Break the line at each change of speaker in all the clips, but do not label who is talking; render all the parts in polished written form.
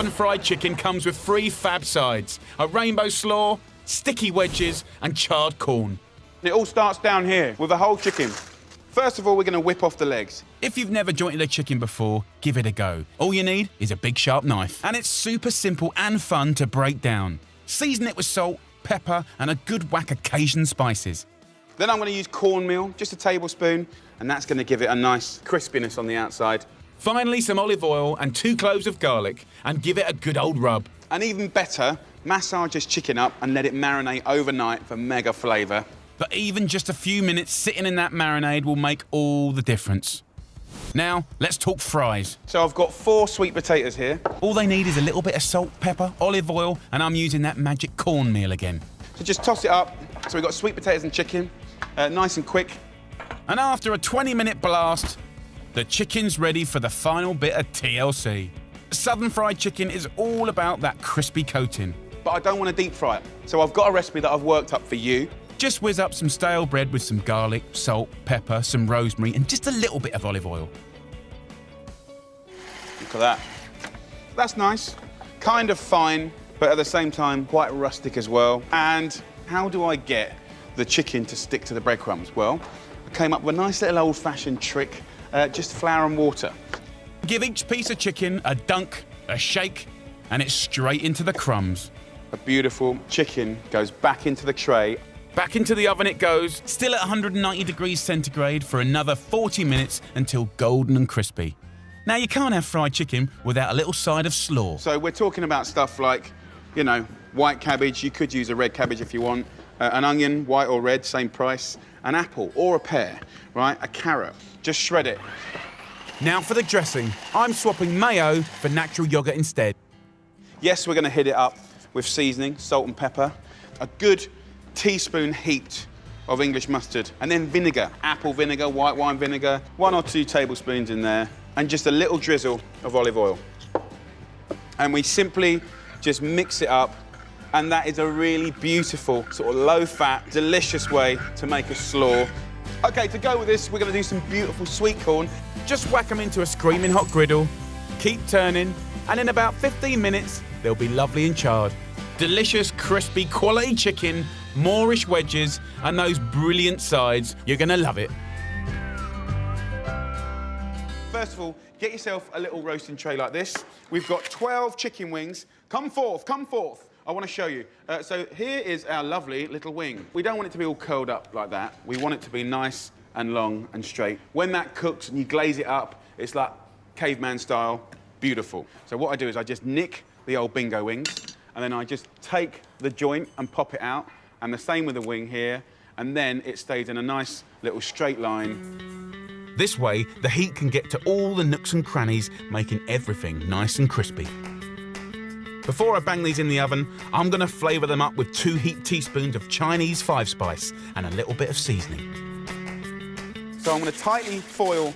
Southern fried chicken comes with 3 fab sides: a rainbow slaw, sticky wedges, and charred corn.
It all starts down here with the whole chicken. First of all, we're going to whip off the legs.
If you've never jointed a chicken before, give it a go. All you need is a big sharp knife, and it's super simple and fun to break down. Season it with salt, pepper, and a good whack of Cajun spices.
Then I'm going to use cornmeal, just a tablespoon, and that's going to give it a nice crispiness on the outside.
Finally, some olive oil and 2 cloves of garlic, and give it a good old rub.
And even better, massage this chicken up and let it marinate overnight for mega flavour.
But even just a few minutes sitting in that marinade will make all the difference. Now, let's talk fries.
So I've got 4 sweet potatoes here.
All they need is a little bit of salt, pepper, olive oil, and I'm using that magic cornmeal again.
So just toss it up. So we've got sweet potatoes and chicken, nice and quick.
And after a 20-minute blast, the chicken's ready for the final bit of TLC. Southern fried chicken is all about that crispy coating.
But I don't want to deep fry it. So I've got a recipe that I've worked up for you.
Just whiz up some stale bread with some garlic, salt, pepper, some rosemary, and just a little bit of olive oil.
Look at that. That's nice. Kind of fine, but at the same time, quite rustic as well. And how do I get the chicken to stick to the breadcrumbs? Well, I came up with a nice little old-fashioned trick, just flour and water.
Give each piece of chicken a dunk, a shake, and it's straight into the crumbs.
A beautiful chicken goes back into the tray.
Back into the oven it goes, still at 190 degrees centigrade for another 40 minutes until golden and crispy. Now, you can't have fried chicken without a little side of slaw.
So we're talking about stuff like, you know, white cabbage. You could use a red cabbage if you want. An onion, white or red, same price. An apple or a pear, right? A carrot. Just shred it.
Now for the dressing. I'm swapping mayo for natural yogurt instead.
Yes, we're going to hit it up with seasoning, salt and pepper. A good teaspoon heaped of English mustard, and then vinegar, apple vinegar, white wine vinegar, 1 or 2 tablespoons in there, and just a little drizzle of olive oil. And we simply just mix it up, and that is a really beautiful, sort of low-fat, delicious way to make a slaw. Okay, to go with this, we're going to do some beautiful sweet corn.
Just whack them into a screaming hot griddle, keep turning, and in about 15 minutes, they'll be lovely and charred. Delicious, crispy, quality chicken, Moorish wedges, and those brilliant sides. You're gonna love it.
First of all, get yourself a little roasting tray like this. We've got 12 chicken wings. Come forth, come forth. I want to show you. So here is our lovely little wing. We don't want it to be all curled up like that. We want it to be nice and long and straight. When that cooks and you glaze it up, it's like caveman style, beautiful. So what I do is I just nick the old bingo wings, and then I just take the joint and pop it out, and the same with the wing here, and then it stays in a nice little straight line.
This way, the heat can get to all the nooks and crannies, making everything nice and crispy. Before I bang these in the oven, I'm gonna flavour them up with 2 heaped teaspoons of Chinese 5-spice and a little bit of seasoning.
So I'm gonna tightly foil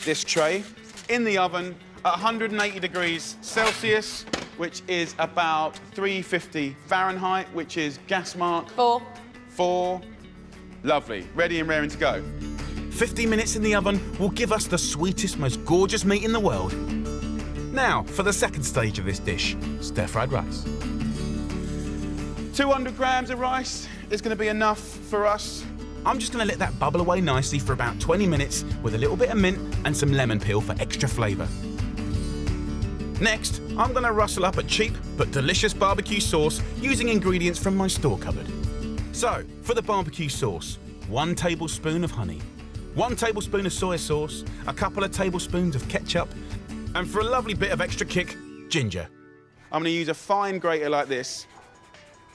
this tray in the oven at 180 degrees Celsius, which is about 350 Fahrenheit, which is gas mark. 4. Lovely. Ready and raring to go.
50 minutes in the oven will give us the sweetest, most gorgeous meat in the world. Now, for the second stage of this dish, stir-fried rice.
200 grams of rice is going to be enough for us.
I'm just going to let that bubble away nicely for about 20 minutes with a little bit of mint and some lemon peel for extra flavour. Next, I'm going to rustle up a cheap but delicious barbecue sauce using ingredients from my store cupboard. So, for the barbecue sauce, 1 tablespoon of honey, 1 tablespoon of soy sauce, a couple of tablespoons of ketchup, and for a lovely bit of extra kick, ginger.
I'm going to use a fine grater like this.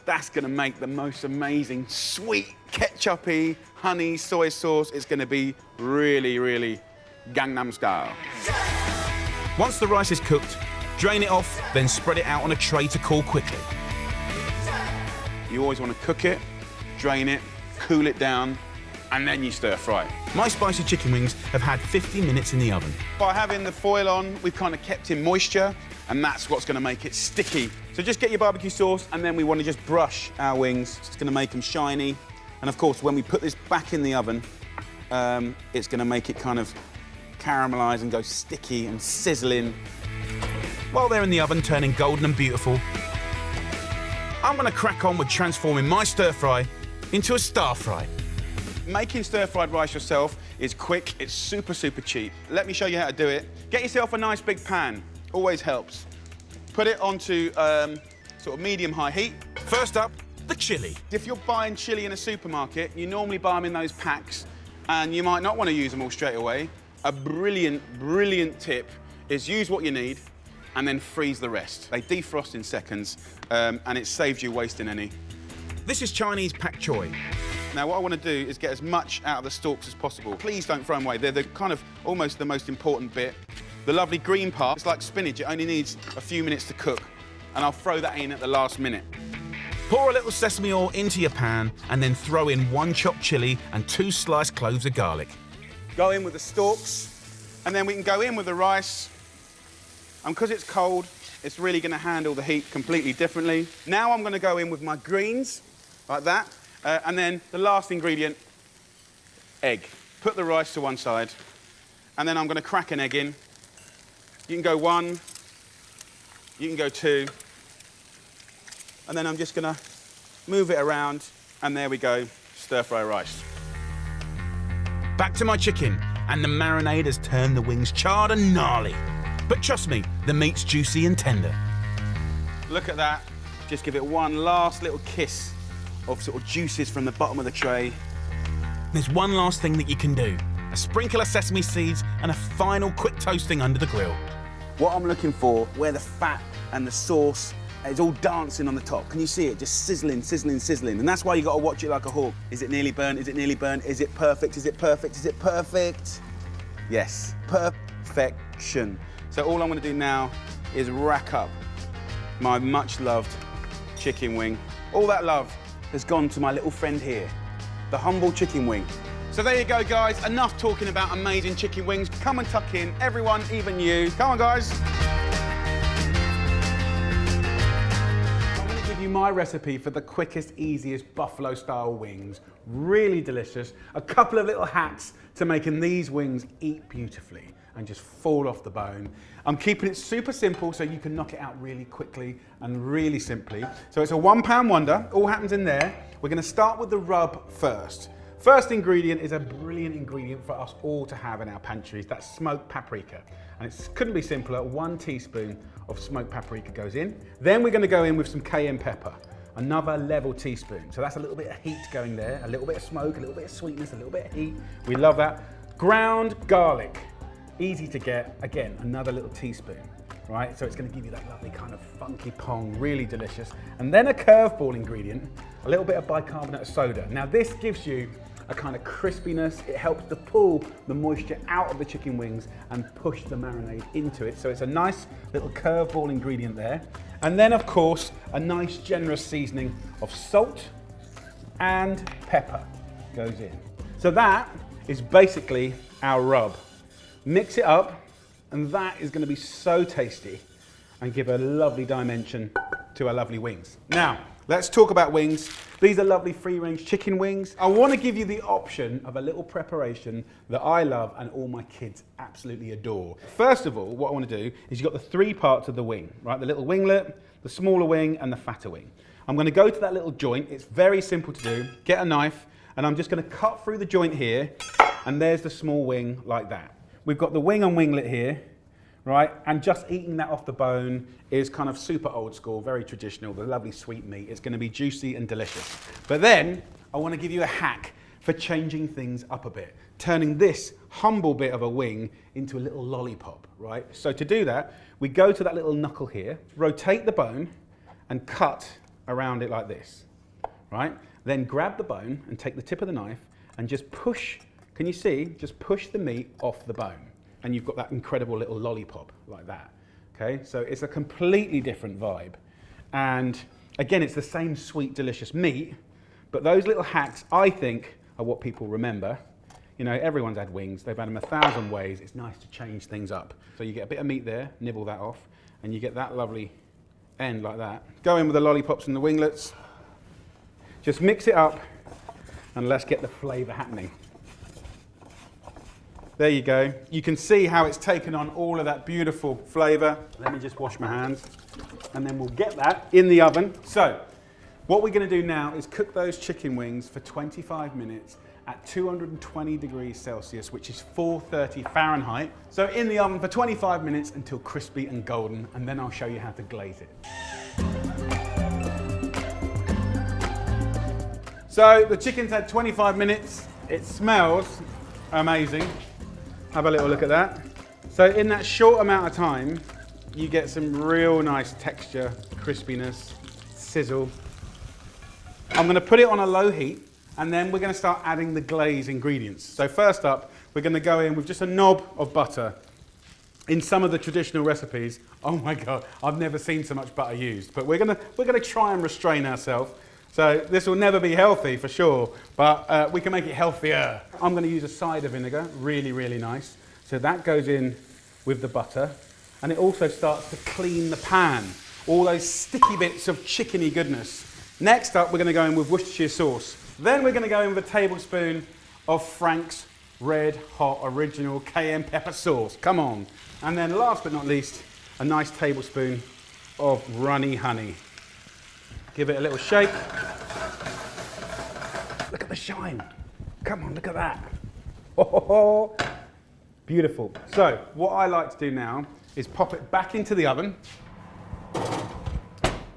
That's going to make the most amazing, sweet, ketchup-y, honey, soy sauce. It's going to be really, really Gangnam style.
Once the rice is cooked, drain it off, then spread it out on a tray to cool quickly.
You always want to cook it, drain it, cool it down, and then you stir fry it.
My spicy chicken wings have had 50 minutes in the oven.
By having the foil on, we've kind of kept in moisture, and that's what's going to make it sticky. So just get your barbecue sauce, and then we want to just brush our wings. It's going to make them shiny. And of course, when we put this back in the oven, it's going to make it kind of caramelize and go sticky and sizzling.
While they're in the oven turning golden and beautiful, I'm going to crack on with transforming my stir fry into a star fry.
Making stir-fried rice yourself is quick, it's super, super cheap. Let me show you how to do it. Get yourself a nice big pan, always helps. Put it onto sort of medium-high heat.
First up, the chili.
If you're buying chili in a supermarket, you normally buy them in those packs, and you might not want to use them all straight away. A brilliant, brilliant tip is use what you need and then freeze the rest. They defrost in seconds, and it saves you wasting any.
This is Chinese pak choy.
Now, what I want to do is get as much out of the stalks as possible. Please don't throw them away. They're the kind of almost the most important bit. The lovely green part, it's like spinach. It only needs a few minutes to cook, and I'll throw that in at the last minute.
Pour a little sesame oil into your pan and then throw in 1 chopped chili and 2 sliced cloves of garlic.
Go in with the stalks, and then we can go in with the rice. And because it's cold, it's really going to handle the heat completely differently. Now I'm going to go in with my greens, like that. And then the last ingredient, egg. Put the rice to one side, and then I'm going to crack an egg in. You can go 1, you can go 2, and then I'm just going to move it around, and there we go, stir-fry rice.
Back to my chicken, and the marinade has turned the wings charred and gnarly. But trust me, the meat's juicy and tender.
Look at that. Just give it one last little kiss of sort of juices from the bottom of the tray.
There's one last thing that you can do. A sprinkle of sesame seeds and a final quick toasting under the grill.
What I'm looking for, where the fat and the sauce is all dancing on the top. Can you see it? Just sizzling, sizzling, sizzling. And that's why you got to watch it like a hawk. Is it nearly burnt? Is it nearly burnt? Is it perfect? Is it perfect? Is it perfect? Yes, perfection. So all I'm going to do now is rack up my much loved chicken wing. All that love has gone to my little friend here, the humble chicken wing. So there you go, guys. Enough talking about amazing chicken wings. Come and tuck in, everyone, even you. Come on, guys. I'm going to give you my recipe for the quickest, easiest buffalo-style wings. Really delicious. A couple of little hacks to making these wings eat beautifully and just fall off the bone. I'm keeping it super simple so you can knock it out really quickly and really simply. So it's a £1 wonder, all happens in there. We're gonna start with the rub first. First ingredient is a brilliant ingredient for us all to have in our pantries. That's smoked paprika. And it couldn't be simpler. 1 teaspoon of smoked paprika goes in. Then we're gonna go in with some cayenne pepper. Another level teaspoon. So that's a little bit of heat going there, a little bit of smoke, a little bit of sweetness, a little bit of heat. We love that. Ground garlic. Easy to get, again, another little teaspoon, right? So it's gonna give you that lovely kind of funky pong, really delicious. And then a curveball ingredient, a little bit of bicarbonate of soda. Now this gives you a kind of crispiness. It helps to pull the moisture out of the chicken wings and push the marinade into it. So it's a nice little curveball ingredient there. And then of course, a nice generous seasoning of salt and pepper goes in. So that is basically our rub. Mix it up, and that is going to be so tasty and give a lovely dimension to our lovely wings. Now, let's talk about wings. These are lovely free-range chicken wings. I want to give you the option of a little preparation that I love and all my kids absolutely adore. First of all, what I want to do is you've got the 3 parts of the wing, right? The little winglet, the smaller wing, and the fatter wing. I'm going to go to that little joint. It's very simple to do. Get a knife, and I'm just going to cut through the joint here, and there's the small wing like that. We've got the wing and winglet here, right? And just eating that off the bone is kind of super old school, very traditional, the lovely sweet meat. It's gonna be juicy and delicious. But then I wanna give you a hack for changing things up a bit, turning this humble bit of a wing into a little lollipop, right? So to do that, we go to that little knuckle here, rotate the bone and cut around it like this, right? Then grab the bone and take the tip of the knife and just push. Can you see? Just push the meat off the bone and you've got that incredible little lollipop like that, okay? So it's a completely different vibe. And again, it's the same sweet, delicious meat, but those little hacks, I think, are what people remember. You know, everyone's had wings. They've had them 1,000 ways. It's nice to change things up. So you get a bit of meat there, nibble that off, and you get that lovely end like that. Go in with the lollipops and the winglets. Just mix it up and let's get the flavor happening. There you go. You can see how it's taken on all of that beautiful flavour. Let me just wash my hands. And then we'll get that in the oven. So, what we're going to do now is cook those chicken wings for 25 minutes at 220 degrees Celsius, which is 430 Fahrenheit. So in the oven for 25 minutes until crispy and golden, and then I'll show you how to glaze it. So the chicken's had 25 minutes. It smells amazing. Have a little look at that. So in that short amount of time, you get some real nice texture, crispiness, sizzle. I'm going to put it on a low heat, and then we're going to start adding the glaze ingredients. So first up, we're going to go in with just a knob of butter. In some of the traditional recipes, oh my God, I've never seen so much butter used. But we're going to try and restrain ourselves. So this will never be healthy for sure, but we can make it healthier. I'm going to use a cider vinegar, really, really nice. So that goes in with the butter, and it also starts to clean the pan. All those sticky bits of chickeny goodness. Next up, we're going to go in with Worcestershire sauce. Then we're going to go in with a tablespoon of Frank's Red Hot Original Cayenne Pepper Sauce. Come on. And then last but not least, a nice tablespoon of runny honey. Give it a little shake. Look at the shine. Come on, look at that. Oh, beautiful. So what I like to do now is pop it back into the oven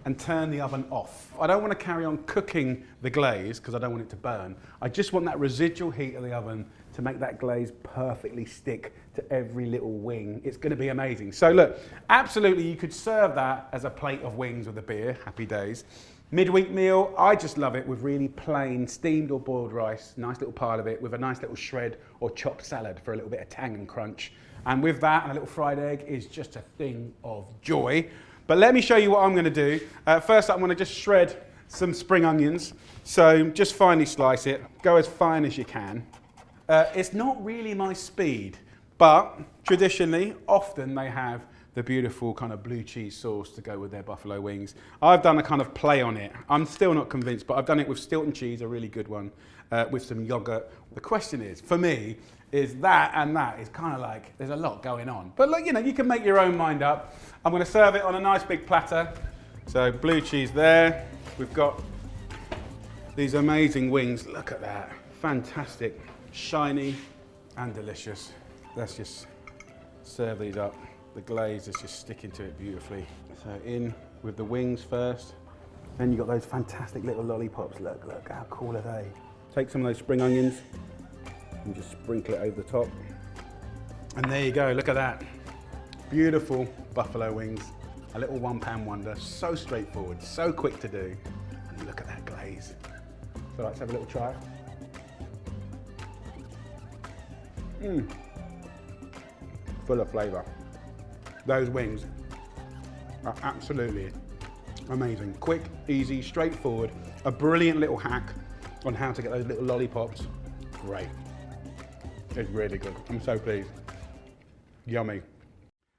and turn the oven off. I don't want to carry on cooking the glaze because I don't want it to burn. I just want that residual heat of the oven to make that glaze perfectly stick to every little wing. It's going to be amazing. So look, absolutely you could serve that as a plate of wings with a beer, happy days. Midweek meal, I just love it with really plain steamed or boiled rice, nice little pile of it with a nice little shred or chopped salad for a little bit of tang and crunch. And with that and a little fried egg is just a thing of joy. But let me show you what I'm going to do. First up, I'm going to just shred some spring onions. So just finely slice it. Go as fine as you can. It's not really my speed, but traditionally, often they have the beautiful kind of blue cheese sauce to go with their buffalo wings. I've done a kind of play on it. I'm still not convinced, but I've done it with Stilton cheese, a really good one, with some yogurt. The question is, for me, is that and that is kind of like, there's a lot going on. But look, you know, you can make your own mind up. I'm going to serve it on a nice big platter. So blue cheese there. We've got these amazing wings. Look at that. Fantastic. Shiny and delicious. Let's just serve these up. The glaze is just sticking to it beautifully. So in with the wings first. Then you've got those fantastic little lollipops. Look, look, how cool are they? Take some of those spring onions and just sprinkle it over the top. And there you go, look at that. Beautiful buffalo wings. A little £1 wonder. So straightforward, so quick to do. And look at that glaze. So let's have a little try. Full of flavour. Those wings are absolutely amazing. Quick, easy, straightforward. A brilliant little hack on how to get those little lollipops. Great. It's really good. I'm so pleased. Yummy.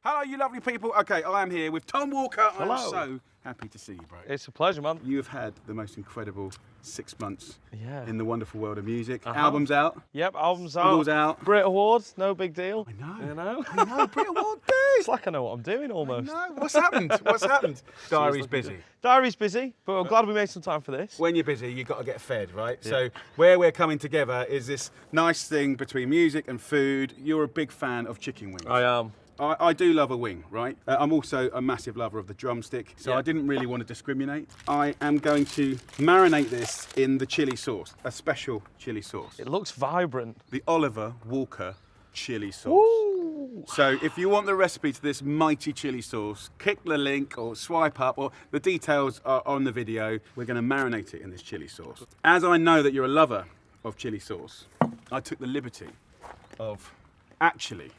Hello, you lovely people. Okay, I am here with Tom Walker.
Hello.
I'm so happy to see you, bro.
It's a pleasure, man.
You have had the most incredible 6 months in the wonderful world of music.
Uh-huh.
Albums out.
Yep, album's out.
Singles out.
Brit Awards, no big deal.
I know.
You know?
I know, Brit Award, dude.
It's like I know what I'm doing almost.
No, what's happened? What's happened? Diary's busy.
Diary's busy, but I'm glad we made some time for this.
When you're busy, you've got to get fed, right?
Yeah.
So where we're coming together is this nice thing between music and food. You're a big fan of chicken wings.
I am.
I do love a wing, right? I'm also a massive lover of the drumstick, so I didn't really want to discriminate. I am going to marinate this in the chili sauce, a special chili sauce.
It looks vibrant.
The Oliver Walker chili sauce.
Ooh.
So if you want the recipe to this mighty chili sauce, click the link or swipe up, or the details are on the video. We're going to marinate it in this chili sauce. As I know that you're a lover of chili sauce, I took the liberty of actually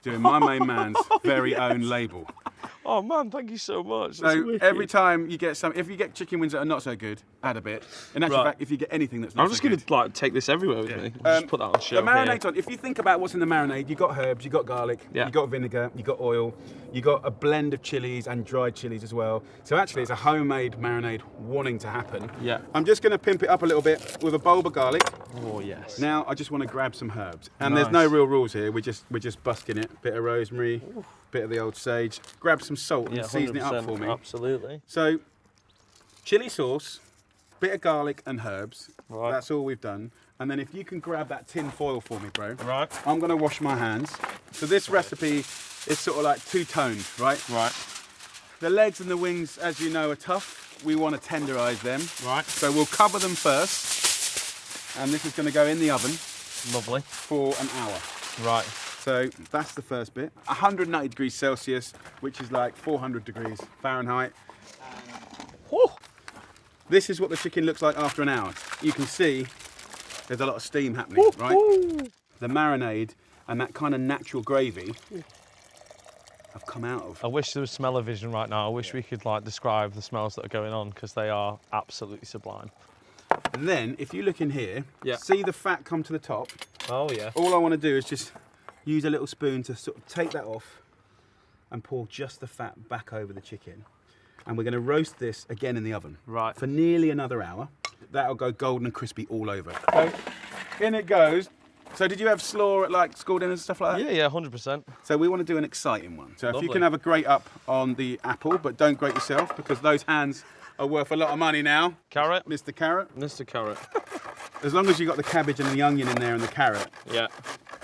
doing my main man's very own label.
Oh man, thank you so much.
So every time you get if you get chicken wings that are not so good, add a bit. In actual fact, if you get anything that's not
I'm just
so
going
good,
to like take this everywhere with me. I'll just put that on show
the marinade
here.
on. If you think about what's in the marinade, you got herbs, you got garlic, you got vinegar, you got oil, you got a blend of chilies and dried chilies as well. So actually, it's a homemade marinade wanting to happen.
Yeah.
I'm just going to pimp it up a little bit with a bulb of garlic.
Oh, yes.
Now I just want to grab some herbs. And there's no real rules here, we're just busking it. Bit of rosemary, bit of the old sage. Grab some salt and season it up for me.
Absolutely.
So, chili sauce, bit of garlic and herbs.
Right.
That's all we've done. And then if you can grab that tin foil for me, bro.
Right.
I'm gonna wash my hands. So this recipe is sort of like two-toned, right?
Right.
The legs and the wings, as you know, are tough. We want to tenderize them.
Right.
So we'll cover them first. And this is gonna go in the oven.
Lovely.
For an hour.
Right.
So that's the first bit. 190 degrees Celsius, which is like 400 degrees Fahrenheit.
Woo.
This is what the chicken looks like after an hour. You can see there's a lot of steam happening, right? The marinade and that kind of natural gravy have come out of.
I wish there was smell-o-vision right now. I wish we could like describe the smells that are going on because they are absolutely sublime.
And then if you look in here,
Yeah.
see the fat come to the top.
Oh yeah.
All I want to do is just use a little spoon to sort of take that off and pour just the fat back over the chicken. And we're going to roast this again in the oven.
Right.
For nearly another hour. That'll go golden and crispy all over. So in it goes. So did you have slaw at like school dinners and stuff like that?
Yeah, 100%.
So we want to do an exciting one. So if you
Lovely.
can have a grate up on the apple, but don't grate yourself because those hands are worth a lot of money now.
Carrot.
Mr. Carrot.
Mr. Carrot.
As long as you've got the cabbage and the onion in there and the carrot,
Yeah.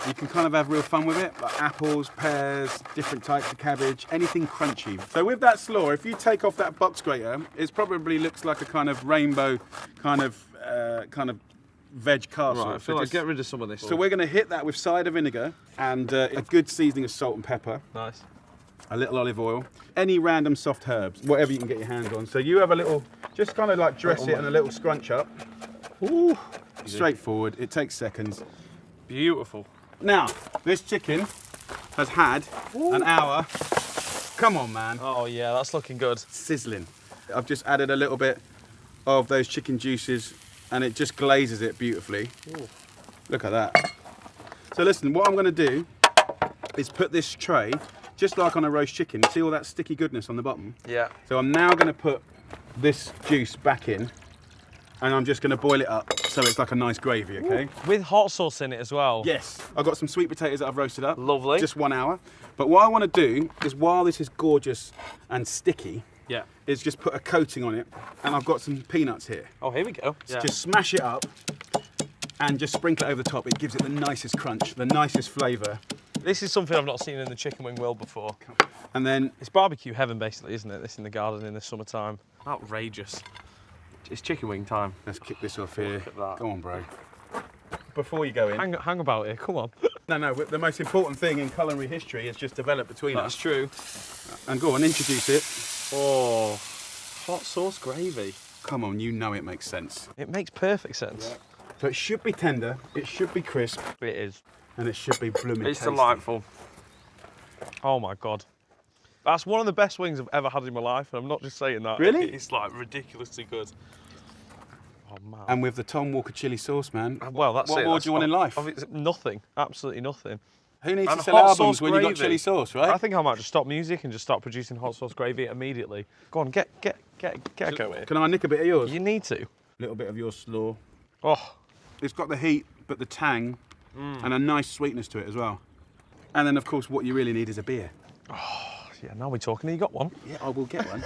you can kind of have real fun with it. Like apples, pears, different types of cabbage, anything crunchy. So with that slaw, if you take off that box grater, it probably looks like a kind of rainbow kind of veg castle.
Right, I feel like get rid of some of this.
So we're going to hit that with cider vinegar and a good seasoning of salt and pepper.
Nice.
A little olive oil, any random soft herbs, whatever you can get your hands on. So you have a little, just kind of like dress it and a little scrunch up. Ooh, straightforward, it takes seconds.
Beautiful.
Now, this chicken has had an hour. Come on, man.
Oh yeah, that's looking good.
Sizzling. I've just added a little bit of those chicken juices and it just glazes it beautifully. Ooh. Look at that. So listen, what I'm gonna do is put this tray, just like on a roast chicken, see all that sticky goodness on the bottom?
Yeah.
So I'm now gonna put this juice back in and I'm just gonna boil it up so it's like a nice gravy, okay?
Ooh. With hot sauce in it as well.
Yes. I've got some sweet potatoes that I've roasted up.
Lovely.
Just 1 hour. But what I wanna do is while this is gorgeous and sticky,
Yeah.
is just put a coating on it and I've got some peanuts here.
Oh, here we go.
So just smash it up and just sprinkle it over the top. It gives it the nicest crunch, the nicest flavour.
This is something I've not seen in the chicken wing world before.
And then
It's barbecue heaven, basically, isn't it? This in the garden in the summertime. Outrageous. It's chicken wing time.
let's kick this off here.
Look at that.
Go on, bro. Before you go in.
Hang about here, come on.
No, the most important thing in culinary history is just develop between
That's
us.
true.
And go on, introduce it.
Oh, hot sauce gravy.
Come on, you know it makes sense.
It makes perfect sense.
So it should be tender, it should be crisp,
It is.
and it should be blooming
It's
tasty.
delightful. Oh my God. That's one of the best wings I've ever had in my life, and I'm not just saying that.
Really?
It's like ridiculously good. Oh man.
And with the Tom Walker chili sauce, man.
Well, that's
what
it.
more
That's
do you want in life?
Nothing. Absolutely nothing.
Who needs
And
to sell
hot
albums
sauce
when you've got
gravy.
chili sauce, right?
I think I might just stop music and just start producing hot sauce gravy immediately. Go on, get a go here.
Can I nick a bit of yours?
You need to.
A little bit of your slaw.
Oh,
It's got the heat, but the tang, and a nice sweetness to it as well. And then, of course, what you really need is a beer.
yeah, now we're talking. You got one?
Yeah, I will get one.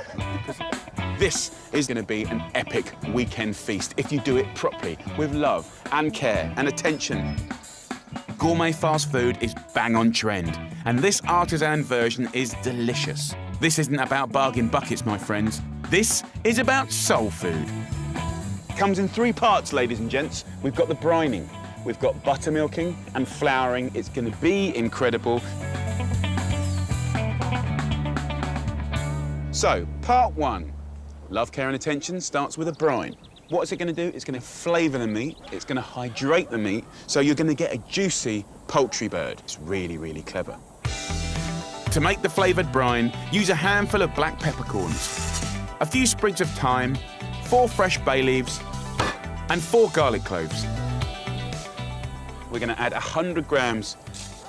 This is going to be an epic weekend feast if you do it properly, with love and care and attention. Gourmet fast food is bang on trend, and this artisan version is delicious. This isn't about bargain buckets, my friends. This is about soul food. Comes in 3 parts, ladies and gents. We've got the brining, we've got buttermilking and flouring. It's going to be incredible. So, part 1, love, care and attention starts with a brine. What's it going to do? It's going to flavour the meat, it's going to hydrate the meat, so you're going to get a juicy poultry bird. It's really, really clever. To make the flavoured brine, use a handful of black peppercorns, a few sprigs of thyme, 4 fresh bay leaves, and 4 garlic cloves. We're going to add 100 grams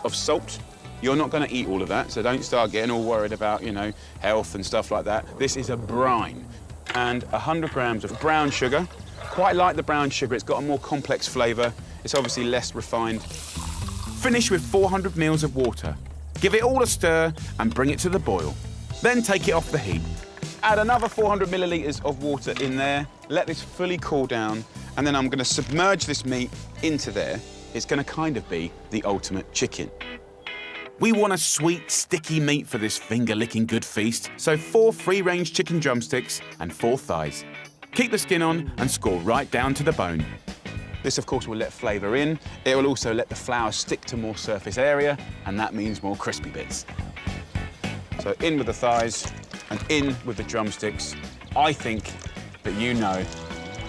of salt. You're not going to eat all of that, so don't start getting all worried about, you know, health and stuff like that. This is a brine. And 100 grams of brown sugar. Quite like the brown sugar, it's got a more complex flavour. It's obviously less refined.
Finish with 400 mils of water. Give it all a stir and bring it to the boil. Then take it off the heat.
Add another 400 millilitres of water in there. Let this fully cool down, and then I'm going to submerge this meat into there. It's going to kind of be the ultimate chicken.
We want a sweet, sticky meat for this finger-licking good feast, so 4 free-range chicken drumsticks and 4 thighs. Keep the skin on and score right down to the bone.
This, of course, will let flavour in. It will also let the flour stick to more surface area, and that means more crispy bits. So in with the thighs and in with the drumsticks. I think that you know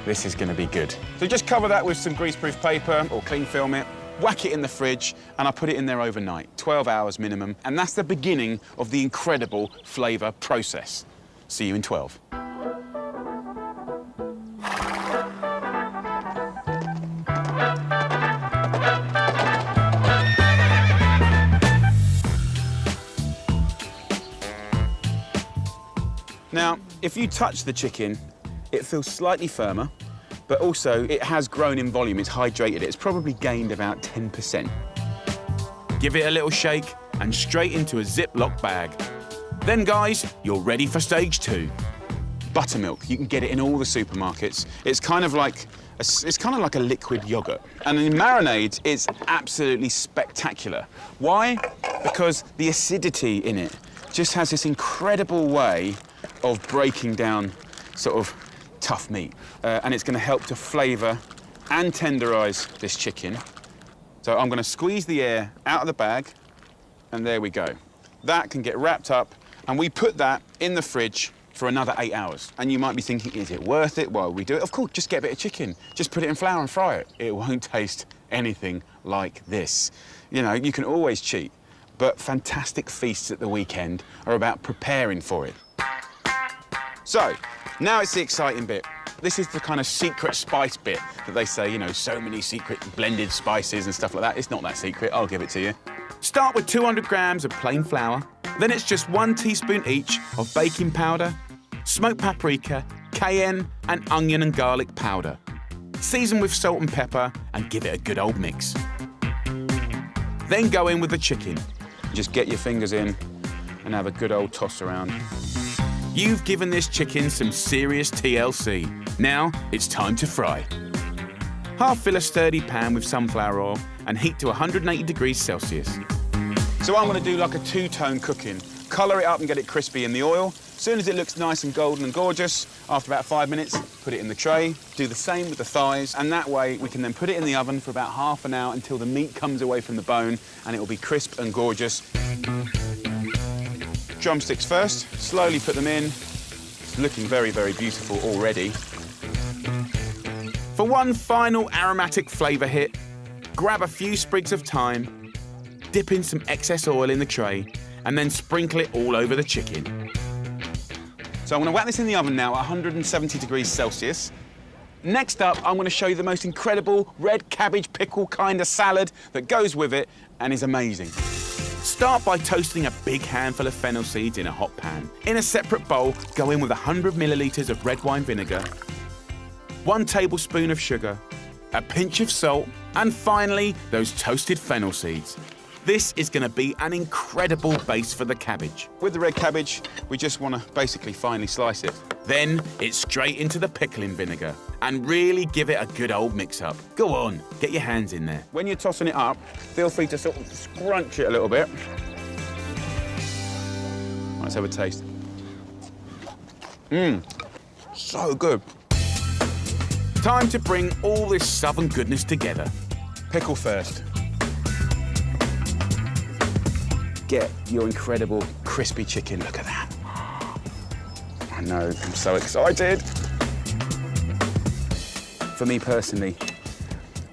this is going to be good. So just cover that with some greaseproof paper or cling film it. Whack it in the fridge, and I put it in there overnight, 12 hours minimum, and that's the beginning of the incredible flavour process. See you in 12. Now, if you touch the chicken, it feels slightly firmer, but also it has grown in volume, it's hydrated, it's probably gained about 10%.
Give it a little shake and straight into a Ziploc bag. Then, guys, you're ready for stage 2.
Buttermilk, you can get it in all the supermarkets. It's kind of like a liquid yogurt. And in marinades, it's absolutely spectacular. Why? Because the acidity in it just has this incredible way of breaking down sort of tough meat. And it's going to help to flavour and tenderise this chicken. So I'm going to squeeze the air out of the bag, and there we go. That can get wrapped up, and we put that in the fridge for another 8 hours. And you might be thinking, is it worth it while we do it? Of course, just get a bit of chicken. Just put it in flour and fry it. It won't taste anything like this. You know, you can always cheat, but fantastic feasts at the weekend are about preparing for it. So, now it's the exciting bit. This is the kind of secret spice bit that they say, you know, so many secret blended spices and stuff like that. It's not that secret, I'll give it to you.
Start with 200 grams of plain flour. Then it's just 1 teaspoon each of baking powder, smoked paprika, cayenne, and onion and garlic powder. Season with salt and pepper and give it a good old mix. Then go in with the chicken.
Just get your fingers in and have a good old toss around.
You've given this chicken some serious TLC. Now it's time to fry. Half fill a sturdy pan with sunflower oil and heat to 180 degrees Celsius.
So I'm going to do like a two-tone cooking. Colour it up and get it crispy in the oil. As soon as it looks nice and golden and gorgeous, after about 5 minutes, put it in the tray. Do the same with the thighs, and that way we can then put it in the oven for about half an hour until the meat comes away from the bone, and it will be crisp and gorgeous. Drumsticks first, slowly put them in. It's looking very, very beautiful already.
For one final aromatic flavour hit, grab a few sprigs of thyme, dip in some excess oil in the tray, and then sprinkle it all over the chicken.
So I'm going to whack this in the oven now at 170 degrees Celsius. Next up, I'm going to show you the most incredible red cabbage pickle kind of salad that goes with it and is amazing.
Start by toasting a big handful of fennel seeds in a hot pan. In a separate bowl, go in with 100 millilitres of red wine vinegar, 1 tablespoon of sugar, a pinch of salt, and finally, those toasted fennel seeds. This is going to be an incredible base for the cabbage.
With the red cabbage, we just want to basically finely slice it.
Then it's straight into the pickling vinegar and really give it a good old mix-up. Go on, get your hands in there.
When you're tossing it up, feel free to sort of scrunch it a little bit. Let's have a taste. So good.
Time to bring all this southern goodness together.
Pickle first. Get your incredible crispy chicken. Look at that. I know, I'm so excited. For me personally,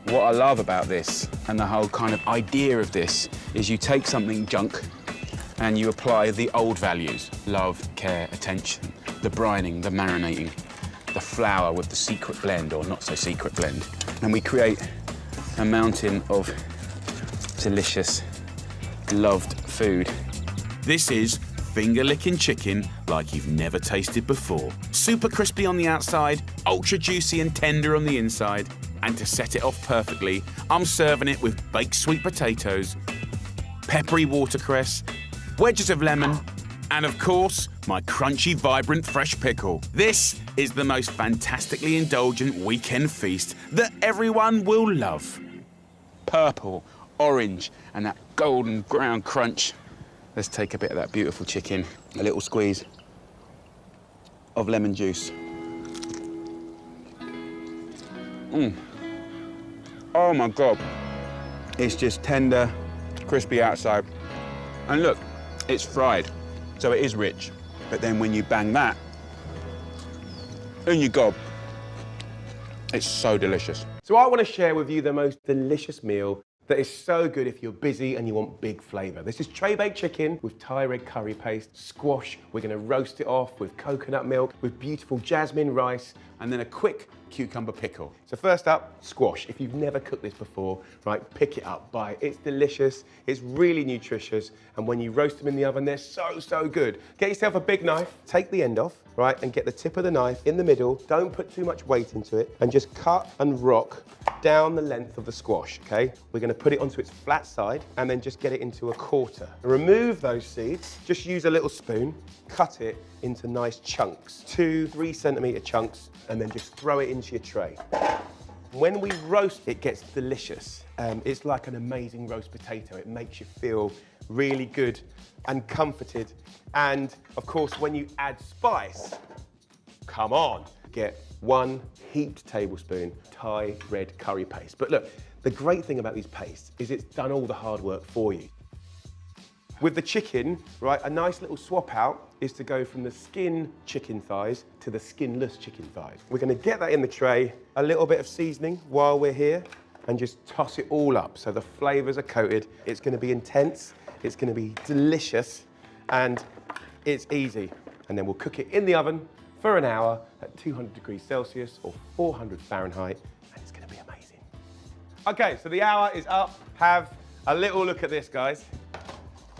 what I love about this and the whole kind of idea of this is you take something junk and you apply the old values. Love, care, attention, the brining, the marinating, the flour with the secret blend or not so secret blend. And we create a mountain of delicious, loved food.
This is finger-licking chicken like you've never tasted before. Super crispy on the outside, ultra juicy and tender on the inside. And to set it off perfectly, I'm serving it with baked sweet potatoes, peppery watercress, wedges of lemon, and of course, my crunchy, vibrant, fresh pickle. This is the most fantastically indulgent weekend feast that everyone will love.
Purple, orange, and that golden brown crunch. Let's take a bit of that beautiful chicken, a little squeeze of lemon juice. Oh my God. It's just tender, crispy outside. And look, it's fried, so it is rich. But then when you bang that in your gob, it's so delicious.
So I want to share with you the most delicious meal that is so good if you're busy and you want big flavour. This is tray baked chicken with Thai red curry paste, squash. We're going to roast it off with coconut milk, with beautiful jasmine rice, and then a quick cucumber pickle. So first up, squash. If you've never cooked this before, right, pick it up, buy it. It's delicious, it's really nutritious, and when you roast them in the oven, they're so good. Get yourself a big knife, take the end off, right, and get the tip of the knife in the middle. Don't put too much weight into it, and just cut and rock down the length of the squash, okay? We're gonna put it onto its flat side, and then just get it into a quarter. Remove those seeds, just use a little spoon, cut it into nice chunks, 2-3 centimetre chunks, and then just throw it into your tray. When we roast, it gets delicious. It's like an amazing roast potato. It makes you feel really good and comforted. And of course, when you add spice, come on, get 1 heaped tablespoon Thai red curry paste. But look, the great thing about these pastes is it's done all the hard work for you. With the chicken, right, a nice little swap out is to go from the skin chicken thighs to the skinless chicken thighs. We're gonna get that in the tray, a little bit of seasoning while we're here, and just toss it all up so the flavors are coated. It's gonna be intense, it's gonna be delicious, and it's easy. And then we'll cook it in the oven for an hour at 200 degrees Celsius or 400 Fahrenheit, and it's gonna be amazing. Okay, so the hour is up. Have a little look at this, guys.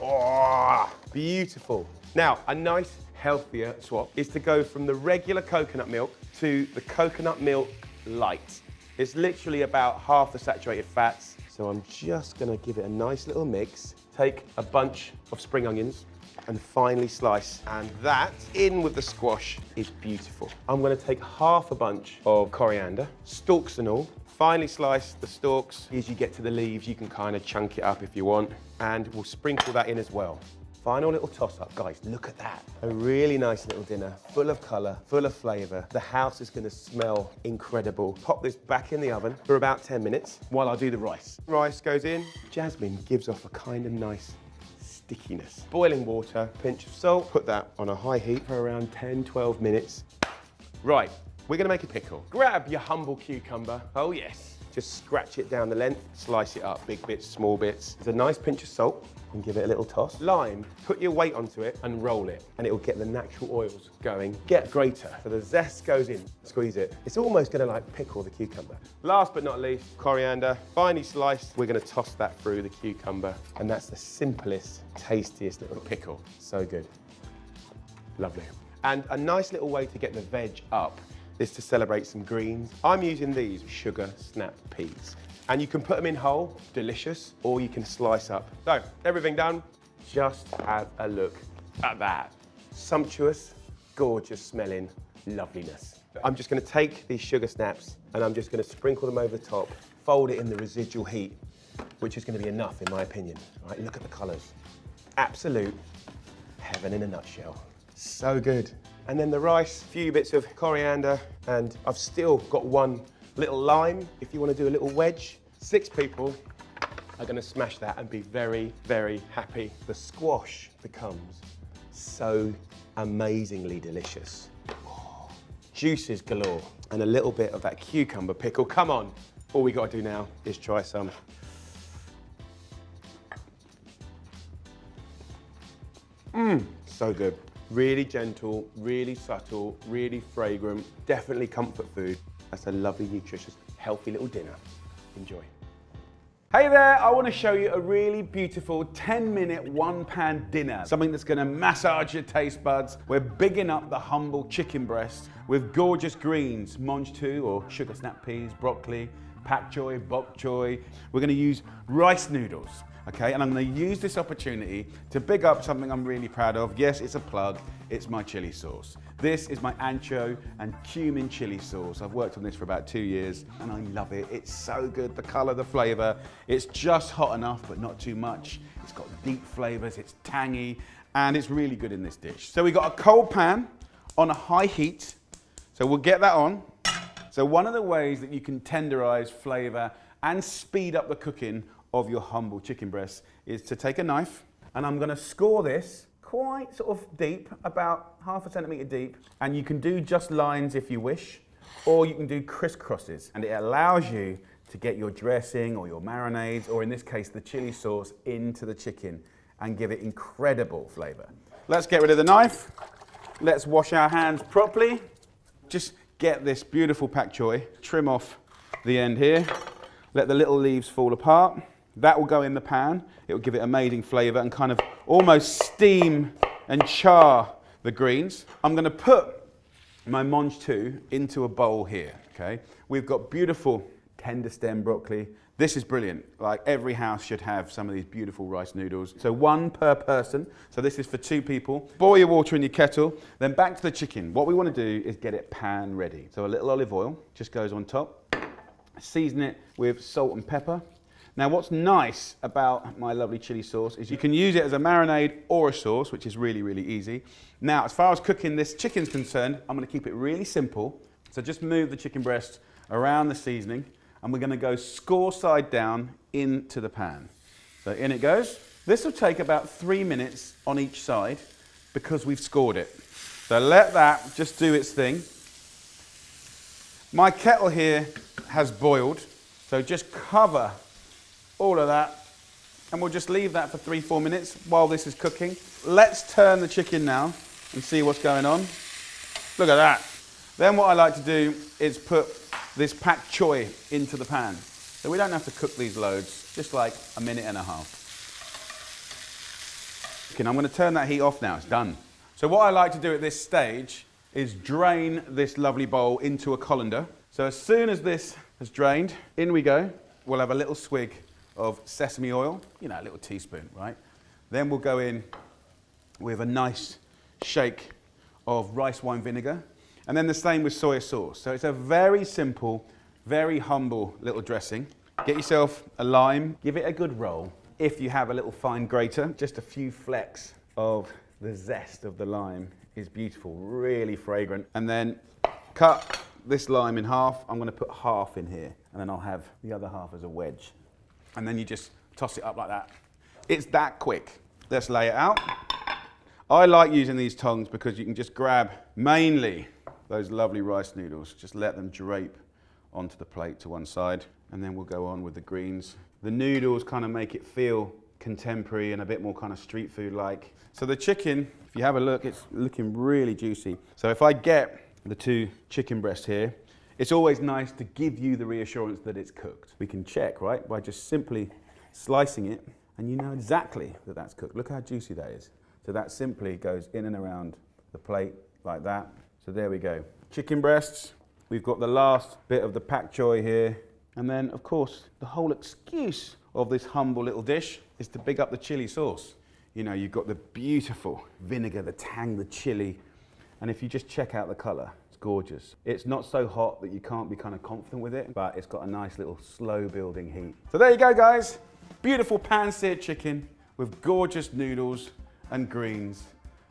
Oh, beautiful. Now, a nice, healthier swap is to go from the regular coconut milk to the coconut milk light. It's literally about half the saturated fats. So I'm just gonna give it a nice little mix. Take a bunch of spring onions and finely slice. And that, in with the squash, is beautiful. I'm gonna take half a bunch of coriander, stalks and all. Finely slice the stalks. As you get to the leaves, you can kind of chunk it up if you want. And we'll sprinkle that in as well. Final little toss up, guys, look at that. A really nice little dinner, full of colour, full of flavour. The house is gonna smell incredible. Pop this back in the oven for about 10 minutes while I do the rice. Rice goes in. Jasmine gives off a kind of nice stickiness. Boiling water, pinch of salt, put that on a high heat for around 10-12 minutes. Right, we're gonna make a pickle. Grab your humble cucumber, oh yes. Just scratch it down the length, slice it up, big bits, small bits. There's a nice pinch of salt, and give it a little toss. Lime, put your weight onto it and roll it, and it'll get the natural oils going. Get grater, so the zest goes in, squeeze it. It's almost gonna like pickle the cucumber. Last but not least, coriander, finely sliced. We're gonna toss that through the cucumber, and that's the simplest, tastiest little pickle. So good, lovely. And a nice little way to get the veg up is to celebrate some greens. I'm using these sugar snap peas. And you can put them in whole, delicious, or you can slice up. So, everything done, just have a look at that. Sumptuous, gorgeous smelling loveliness. I'm just gonna take these sugar snaps and I'm just gonna sprinkle them over the top, fold it in the residual heat, which is gonna be enough in my opinion. All right, look at the colors. Absolute heaven in a nutshell. So good. And then the rice, a few bits of coriander, and I've still got 1 little lime if you want to do a little wedge. 6 people are going to smash that and be very, very happy. The squash becomes so amazingly delicious. Oh, juices galore. And a little bit of that cucumber pickle. Come on. All we got to do now is try some. So good. Really gentle, really subtle, really fragrant, definitely comfort food. That's a lovely, nutritious, healthy little dinner. Enjoy.
Hey there, I want to show you a really beautiful 10-minute one-pan dinner. Something that's going to massage your taste buds. We're bigging up the humble chicken breast with gorgeous greens, mange tout or sugar snap peas, broccoli, pak choy, bok choy. We're going to use rice noodles, okay? And I'm going to use this opportunity to big up something I'm really proud of. Yes, it's a plug. It's my chili sauce. This is my ancho and cumin chili sauce. I've worked on this for about 2 years and I love it. It's so good, the color, the flavor. It's just hot enough, but not too much. It's got deep flavors, it's tangy, and it's really good in this dish. So we got a cold pan on a high heat. So we'll get that on. So one of the ways that you can tenderize flavor and speed up the cooking of your humble chicken breast is to take a knife, and I'm gonna score this quite sort of deep, about ½ centimeter deep, and you can do just lines if you wish, or you can do crisscrosses, and it allows you to get your dressing or your marinades, or in this case the chili sauce, into the chicken and give it incredible flavor. Let's get rid of the knife. Let's wash our hands properly. Just get this beautiful pak choy, trim off the end here, let the little leaves fall apart. That will go in the pan. It will give it amazing flavor and kind of almost steam and char the greens. I'm going to put my mange tout into a bowl here, okay? We've got beautiful tender stem broccoli. This is brilliant. Like every house should have some of these beautiful rice noodles. So 1 per person. So this is for 2 people. Boil your water in your kettle. Then back to the chicken. What we want to do is get it pan ready. So a little olive oil just goes on top. Season it with salt and pepper. Now what's nice about my lovely chili sauce is you can use it as a marinade or a sauce, which is really, really easy. Now, as far as cooking this chicken's concerned, I'm going to keep it really simple. So just move the chicken breast around the seasoning, and we're going to go score side down into the pan. So in it goes. This will take about 3 minutes on each side because we've scored it. So let that just do its thing. My kettle here has boiled, so just cover all of that, and we'll just leave that for 3-4 minutes while this is cooking. Let's turn the chicken now and see what's going on. Look at that. Then what I like to do is put this pak choy into the pan. So we don't have to cook these loads, just like 1.5 minutes. Okay, I'm going to turn that heat off now, it's done. So what I like to do at this stage is drain this lovely bowl into a colander. So as soon as this has drained, in we go. We'll have a little swig of sesame oil, you know, a little teaspoon, right? Then we'll go in with a nice shake of rice wine vinegar, and then the same with soy sauce. So it's a very simple, very humble little dressing. Get yourself a lime, give it a good roll. If you have a little fine grater, just a few flecks of the zest of the lime is beautiful, really fragrant. And then cut this lime in half. I'm going to put half in here, and then I'll have the other half as a wedge. And then you just toss it up like that. It's that quick. Let's lay it out. I like using these tongs because you can just grab mainly those lovely rice noodles, just let them drape onto the plate to one side, and then we'll go on with the greens. The noodles kind of make it feel contemporary and a bit more kind of street food like. So the chicken, if you have a look, it's looking really juicy. So if I get the 2 chicken breasts here, it's always nice to give you the reassurance that it's cooked. We can check, right, by just simply slicing it, and you know exactly that that's cooked. Look how juicy that is. So that simply goes in and around the plate like that. So there we go. Chicken breasts. We've got the last bit of the pak choy here. And then, of course, the whole excuse of this humble little dish is to big up the chili sauce. You know, you've got the beautiful vinegar, the tang, the chili. And if you just check out the color, gorgeous. It's not so hot that you can't be kind of confident with it, but it's got a nice little slow building heat. So there you go, guys. Beautiful pan-seared chicken with gorgeous noodles and greens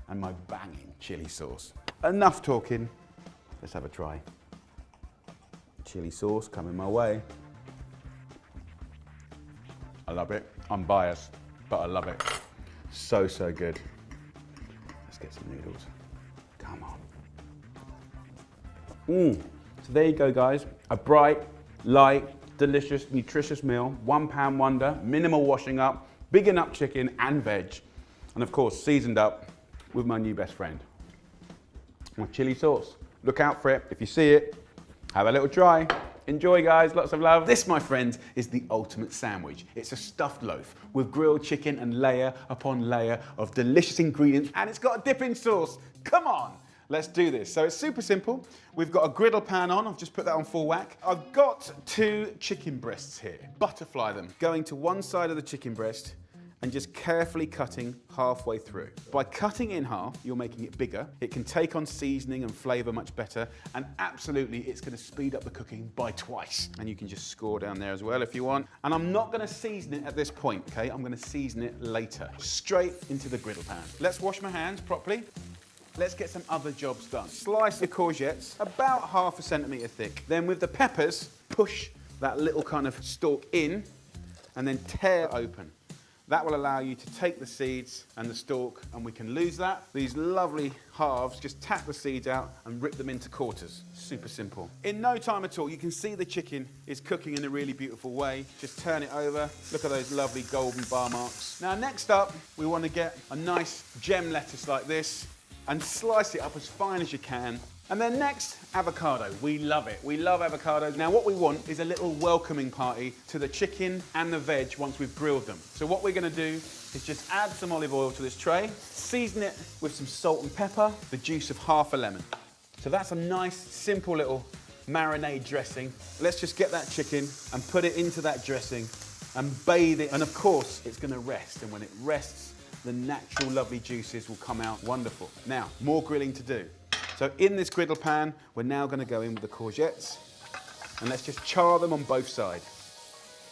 and my banging chili sauce. Enough talking. Let's have a try. Chili sauce coming my way. I love it. I'm biased, but I love it. So, so good. Let's get some noodles. Come on. So there you go, guys. A bright, light, delicious, nutritious meal. 1 pound wonder, minimal washing up, bigging up chicken and veg. And of course, seasoned up with my new best friend. My chili sauce. Look out for it. If you see it, have a little try.
Enjoy, guys, lots of love.
This, my friend, is the ultimate sandwich. It's a stuffed loaf with grilled chicken and layer upon layer of delicious ingredients, and it's got a dipping sauce. Come on, let's do this. So it's super simple. We've got a griddle pan on. I've just put that on full whack. I've got 2 chicken breasts here. Butterfly them. Going to one side of the chicken breast and just carefully cutting halfway through. By cutting in half, you're making it bigger. It can take on seasoning and flavor much better, and absolutely it's gonna speed up the cooking by twice. And you can just score down there as well if you want. And I'm not gonna season it at this point, okay? I'm gonna season it later. Straight into the griddle pan. Let's wash my hands properly. Let's get some other jobs done. Slice the courgettes about ½ a centimetre thick. Then with the peppers, push that little kind of stalk in and then tear it open. That will allow you to take the seeds and the stalk, and we can lose that. These lovely halves, just tap the seeds out and rip them into quarters. Super simple. In no time at all, you can see the chicken is cooking in a really beautiful way. Just turn it over. Look at those lovely golden bar marks. Now, next up, we want to get a nice gem lettuce like this and slice it up as fine as you can. And then next, avocado. We love it. We love avocados. Now what we want is a little welcoming party to the chicken and the veg once we've grilled them. So what we're gonna do is just add some olive oil to this tray, season it with some salt and pepper, the juice of ½ a lemon. So that's a nice, simple little marinade dressing. Let's just get that chicken and put it into that dressing and bathe it. And of course, it's gonna rest. And when it rests, the natural lovely juices will come out wonderful. Now, more grilling to do. So in this griddle pan, we're now going to go in with the courgettes, and let's just char them on both sides.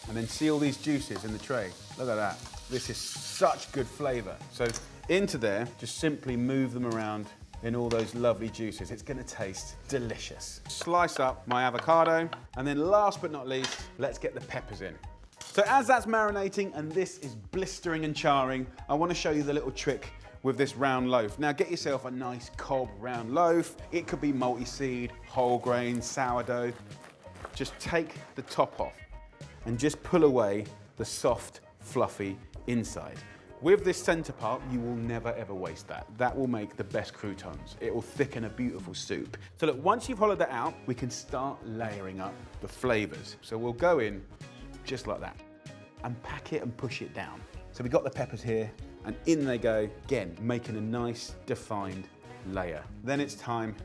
And then see all these juices in the tray. Look at that. This is such good flavour. So into there, just simply move them around in all those lovely juices. It's going to taste delicious. Slice up my avocado, and then last but not least, let's get the peppers in. So as that's marinating and this is blistering and charring, I want to show you the little trick with this round loaf. Now get yourself a nice cob round loaf. It could be multi-seed, whole grain, sourdough. Just take the top off and just pull away the soft, fluffy inside. With this center part, you will never ever waste that. That will make the best croutons. It will thicken a beautiful soup. So look, once you've hollowed that out, we can start layering up the flavors. So we'll go in just like that and pack it and push it down. So we've got the peppers here, and in they go, again, making a nice defined layer. Then it's time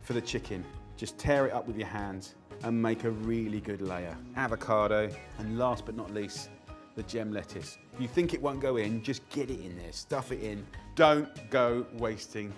for the chicken. Just tear it up with your hands and make a really good layer. Avocado, and last but not least, the gem lettuce. You think it won't go in, just get it in there, stuff it in. Don't go wasting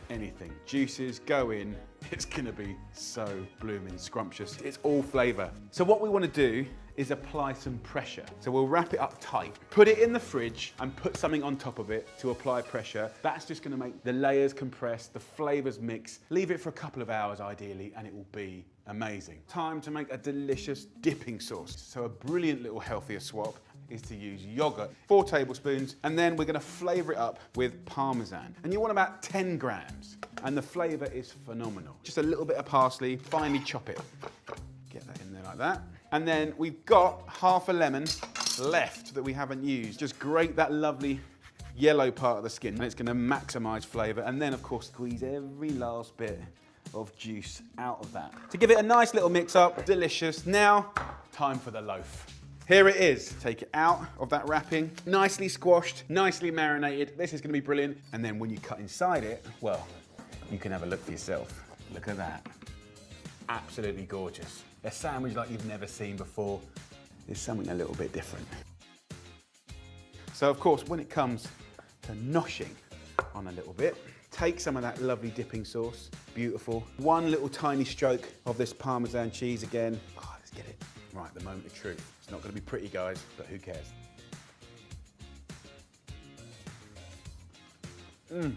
anything. Juices go in, it's gonna be so blooming scrumptious. It's all flavor. So what we wanna do is apply some pressure. So we'll wrap it up tight, put it in the fridge and put something on top of it to apply pressure. That's just gonna make the layers compress, the flavors mix. Leave it for a couple of hours ideally and it will be amazing. Time to make a delicious dipping sauce. So a brilliant little healthier swap is to use yogurt, 4 tablespoons, and then we're gonna flavor it up with Parmesan. And you want about 10 grams, and the flavor is phenomenal. Just a little bit of parsley, finely chop it. Get that in there like that. And then we've got ½ a lemon left that we haven't used. Just grate that lovely yellow part of the skin, and it's gonna maximize flavor. And then of course, squeeze every last bit of juice out of that. To give it a nice little mix up, delicious. Now, time for the loaf. Here it is. Take it out of that wrapping, nicely squashed, nicely marinated. This is gonna be brilliant. And then when you cut inside it, well, you can have a look for yourself. Look at that. Absolutely gorgeous. A sandwich like you've never seen before is something a little bit different. So of course, when it comes to noshing on a little bit, take some of that lovely dipping sauce, beautiful. One little tiny stroke of this Parmesan cheese again. Oh, let's get it. Right, the moment of truth. It's not gonna be pretty, guys, but who cares? And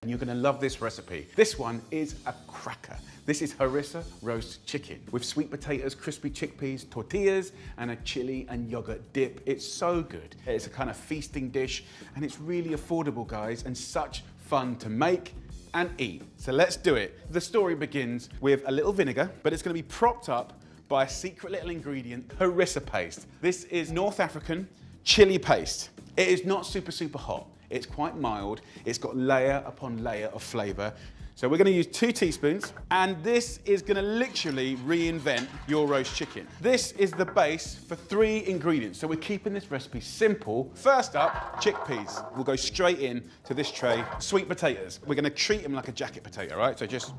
you're gonna love this recipe. This one is a cracker. This is Harissa roast chicken with sweet potatoes, crispy chickpeas, tortillas, and a chili and yogurt dip. It's so good. It's a kind of feasting dish, and it's really affordable, guys, and such fun to make and eat. So let's do it. The story begins with a little vinegar, but it's gonna be propped up by a secret little ingredient, harissa paste. This is North African chili paste. It is not super hot. It's quite mild. It's got layer upon layer of flavor. So we're going to use 2 teaspoons, and this is going to literally reinvent your roast chicken. This is the base for 3 ingredients, so we're keeping this recipe simple. First up, chickpeas. We'll go straight in to this tray. Sweet potatoes. We're going to treat them like a jacket potato, right? So just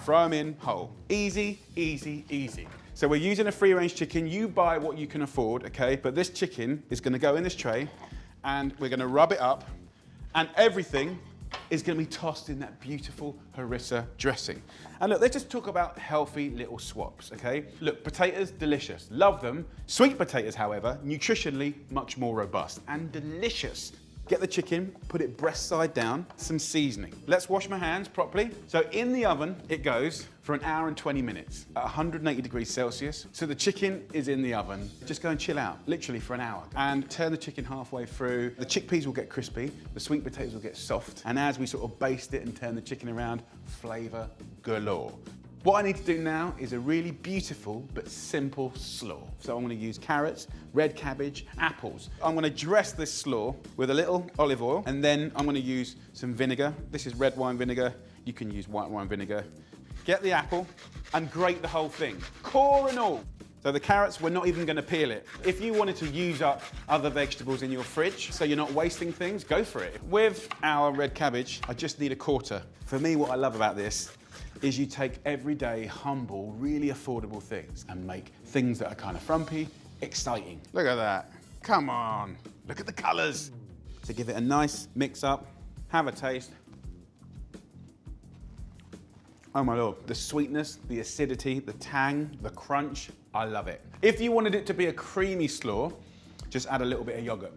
throw them in whole. Easy, easy, easy. So we're using a free-range chicken. You buy what you can afford, okay? But this chicken is going to go in this tray, and we're going to rub it up, and everything is going to be tossed in that beautiful harissa dressing. And look, let's just talk about healthy little swaps, okay? Look, potatoes, delicious, love them. Sweet potatoes, however, nutritionally much more robust and delicious. Get the chicken, put it breast side down, some seasoning. Let's wash my hands properly. So in the oven, it goes for 1 hour and 20 minutes at 180 degrees Celsius. So the chicken is in the oven. Just go and chill out, literally for 1 hour. And turn the chicken halfway through. The chickpeas will get crispy, the sweet potatoes will get soft. And as we sort of baste it and turn the chicken around, flavor galore. What I need to do now is a really beautiful but simple slaw. So I'm going to use carrots, red cabbage, apples. I'm going to dress this slaw with a little olive oil, and then I'm going to use some vinegar. This is red wine vinegar. You can use white wine vinegar. Get the apple and grate the whole thing, core and all. So the carrots, we're not even going to peel it. If you wanted to use up other vegetables in your fridge so you're not wasting things, go for it. With our red cabbage, I just need 1/4. For me, what I love about this is you take everyday, humble, really affordable things and make things that are kind of frumpy, exciting. Look at that. Come on. Look at the colours. So give it a nice mix up. Have a taste. Oh my Lord. The sweetness, the acidity, the tang, the crunch. I love it. If you wanted it to be a creamy slaw, just add a little bit of yogurt.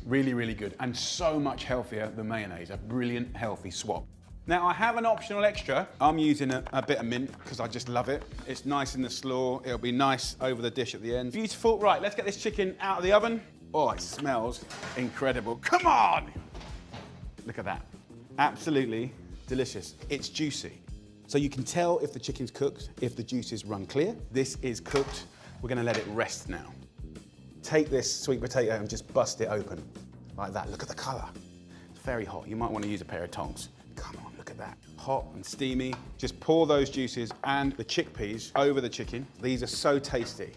Really, really good. And so much healthier than mayonnaise. A brilliant, healthy swap. Now, I have an optional extra. I'm using a bit of mint because I just love it. It's nice in the slaw. It'll be nice over the dish at the end. Beautiful. Right, let's get this chicken out of the oven. Oh, it smells incredible. Come on! Look at that. Absolutely delicious. It's juicy. So you can tell if the chicken's cooked, if the juices run clear. This is cooked. We're gonna let it rest now. Take this sweet potato and just bust it open like that. Look at the color. It's very hot. You might want to use a pair of tongs. Come on, look at that. Hot and steamy. Just pour those juices and the chickpeas over the chicken. These are so tasty.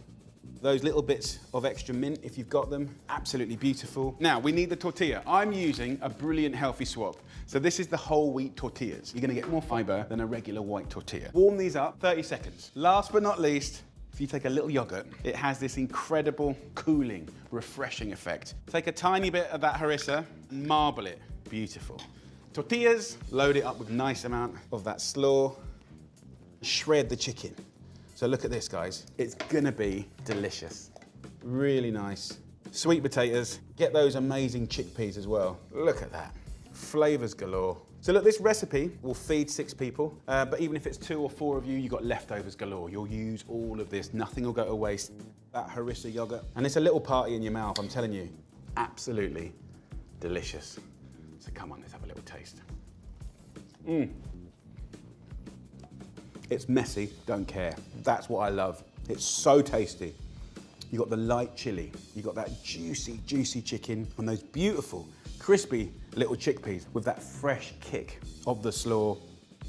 Those little bits of extra mint, if you've got them, absolutely beautiful. Now, we need the tortilla. I'm using a brilliant healthy swap. So this is the whole wheat tortillas. You're gonna get more fiber than a regular white tortilla. Warm these up, 30 seconds. Last but not least, if you take a little yogurt, it has this incredible cooling, refreshing effect. Take a tiny bit of that harissa, marble it. Beautiful. Tortillas, load it up with a nice amount of that slaw. Shred the chicken. So look at this, guys. It's gonna be delicious. Really nice. Sweet potatoes. Get those amazing chickpeas as well. Look at that. Flavors galore. So look, this recipe will feed 6 people, but even if it's 2 or 4 of you, you've got leftovers galore. You'll use all of this. Nothing will go to waste. That harissa yogurt. And it's a little party in your mouth, I'm telling you. Absolutely delicious. So come on, let's have a little taste. It's messy, don't care. That's what I love. It's so tasty. You got the light chili, you got that juicy, juicy chicken, and those beautiful, crispy little chickpeas with that fresh kick of the slaw.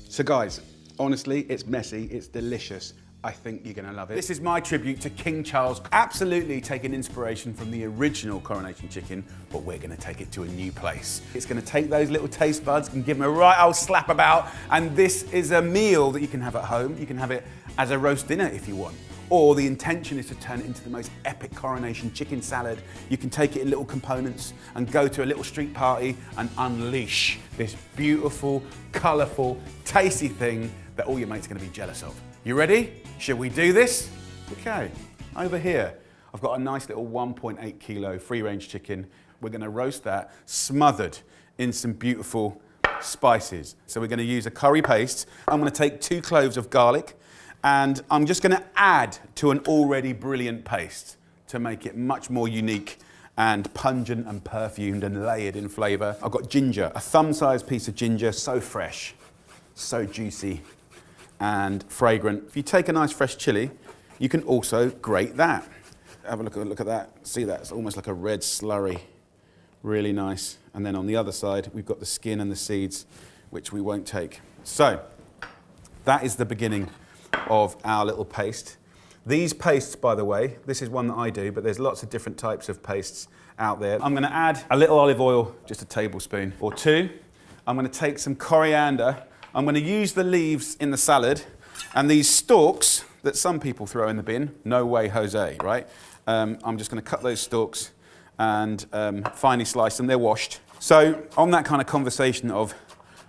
So guys, honestly, it's messy, it's delicious. I think you're gonna love it. This is my tribute to King Charles. Absolutely taking inspiration from the original Coronation chicken, but we're gonna take it to a new place. It's gonna take those little taste buds and give them a right old slap about, and this is a meal that you can have at home. You can have it as a roast dinner if you want. Or the intention is to turn it into the most epic Coronation chicken salad. You can take it in little components and go to a little street party and unleash this beautiful, colourful, tasty thing that all your mates are gonna be jealous of. You ready? Should we do this? Okay, over here, I've got a nice little 1.8 kilo free-range chicken. We're gonna roast that, smothered in some beautiful spices. So we're gonna use a curry paste. I'm gonna take 2 cloves of garlic, and I'm just gonna add to an already brilliant paste to make it much more unique and pungent and perfumed and layered in flavour. I've got ginger, a thumb-sized piece of ginger, so fresh, so juicy and fragrant. If you take a nice fresh chili, you can also grate that. Have a look at that. See that? It's almost like a red slurry. Really nice. And then on the other side, we've got the skin and the seeds, which we won't take. So, That is the beginning of our little paste. These pastes, by the way, this is one that I do, but there's lots of different types of pastes out there. I'm going to add a little olive oil, just a tablespoon or two. I'm going to take some coriander. I'm going to use the leaves in the salad, and these stalks that some people throw in the bin, no way Jose, right? I'm just going to cut those stalks and finely slice them. They're washed. So on that kind of conversation of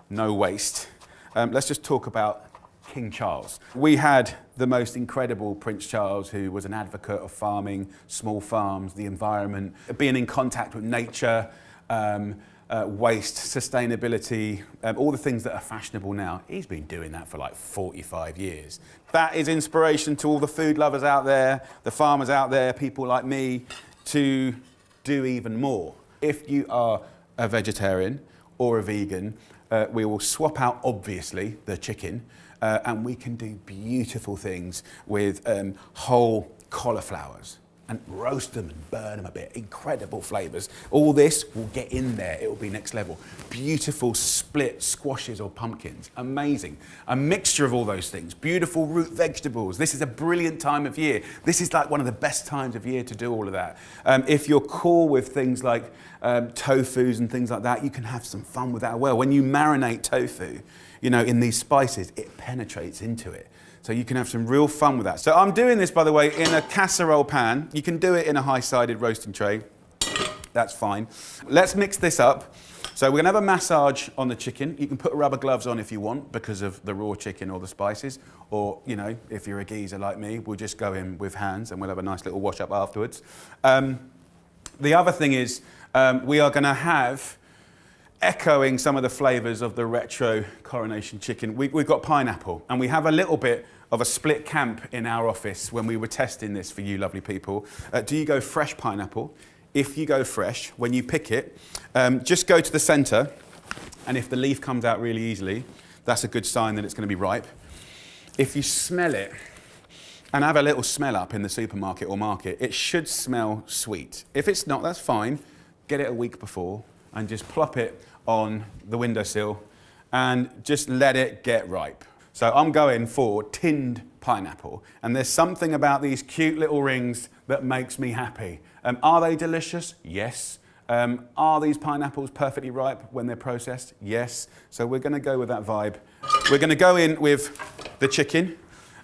no waste, let's just talk about King Charles. We had the most incredible Prince Charles, who was an advocate of farming, small farms, the environment, being in contact with nature, waste, sustainability, all the things that are fashionable now. He's been doing that for like 45 years. That is inspiration to all the food lovers out there, the farmers out there, people like me, to do even more. If you are a vegetarian or a vegan, we will swap out, obviously, the chicken, and we can do beautiful things with whole cauliflowers and roast them and burn them a bit. Incredible flavours. All this will get in there. It will be next level. Beautiful split squashes or pumpkins. Amazing. A mixture of all those things. Beautiful root vegetables. This is a brilliant time of year. This is like one of the best times of year to do all of that. If you're cool with things like tofus and things like that, you can have some fun with that as well. When you marinate tofu, you know, in these spices, it penetrates into it. So you can have some real fun with that. So I'm doing this, by the way, in a casserole pan. You can do it in a high-sided roasting tray. That's fine. Let's mix this up. So we're gonna have a massage on the chicken. You can put rubber gloves on if you want because of the raw chicken or the spices. Or, you know, if you're a geezer like me, we'll just go in with hands and we'll have a nice little wash up afterwards. The other thing is we are gonna have, echoing some of the flavours of the retro Coronation chicken, we've got pineapple, and we have a little bit of a split camp in our office when we were testing this for you lovely people. Do you go fresh pineapple? If you go fresh, when you pick it, just go to the centre, and if the leaf comes out really easily, that's a good sign that it's going to be ripe. If you smell it, and have a little smell up in the supermarket or market, it should smell sweet. If it's not, that's fine. Get it a week before, and just plop it on the windowsill and just let it get ripe. So I'm going for tinned pineapple, and there's something about these cute little rings that makes me happy. Are they delicious? Yes. Are these pineapples perfectly ripe when they're processed? Yes. So we're going to go with that vibe. We're going to go in with the chicken.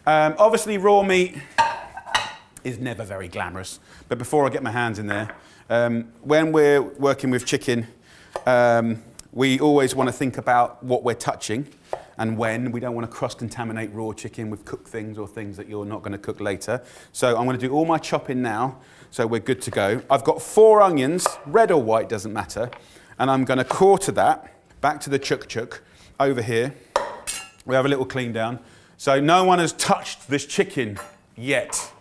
Obviously raw meat is never very glamorous, but before I get my hands in there, when we're working with chicken, we always want to think about what we're touching and when. We don't want to cross-contaminate raw chicken with cooked things or things that you're not going to cook later. So I'm going to do all my chopping now, so we're good to go. I've got 4 onions, red or white, doesn't matter, and I'm going to quarter that back to the chuk-chuk over here. We have a little clean down. So no one has touched this chicken yet,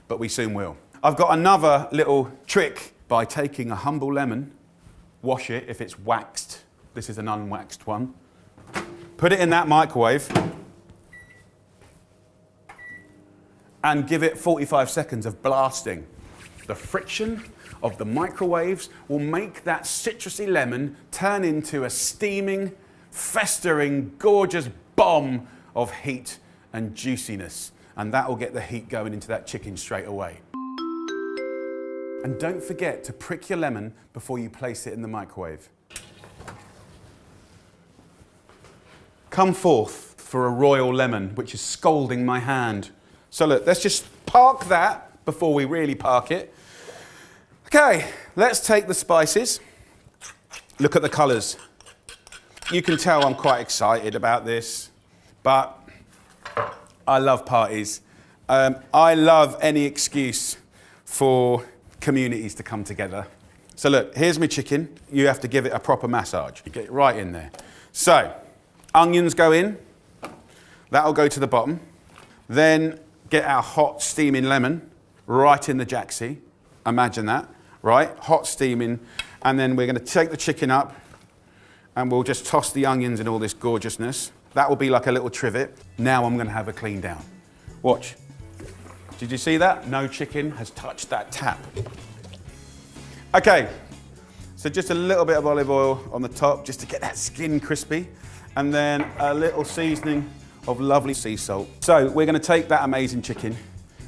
but we soon will. I've got another little trick by taking a humble lemon, wash it if it's waxed. This is an unwaxed one. Put it in that microwave and give it 45 seconds of blasting. The friction of the microwaves will make that citrusy lemon turn into a steaming, festering, gorgeous bomb of heat and juiciness. And that will get the heat going into that chicken straight away. And don't forget to prick your lemon before you place it in the microwave. Come forth for a royal lemon, which is scalding my hand. So look, let's just park that before we really park it. Okay, let's take the spices. Look at the colours. You can tell I'm quite excited about this, but I love parties. I love any excuse for communities to come together. So look, here's my chicken. You have to give it a proper massage. You get it right in there. So, onions go in. That'll go to the bottom. Then get our hot steaming lemon right in the jacksie. Imagine that, right? Hot steaming. And then we're going to take the chicken up and we'll just toss the onions in all this gorgeousness. That will be like a little trivet. Now I'm going to have a clean down. Watch. Did you see that? No chicken has touched that tap. Okay, so just a little bit of olive oil on the top just to get that skin crispy. And then a little seasoning of lovely sea salt. So we're gonna take that amazing chicken,